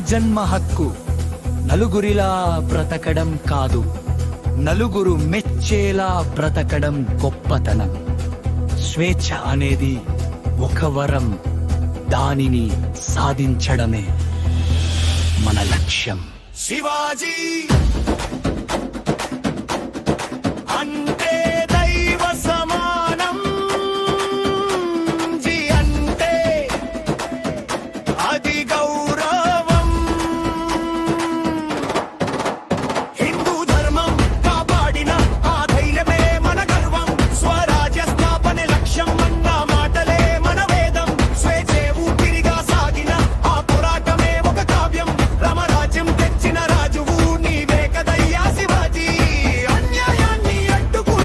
జన్మ హక్కు నలుగురిలా బ్రతకడం కాదు, నలుగురు మెచ్చేలా బ్రతకడం గొప్పతనం. స్వేచ్ఛ అనేది ఒక వరం, దానిని సాధించడమే మన లక్ష్యం. శివాజీ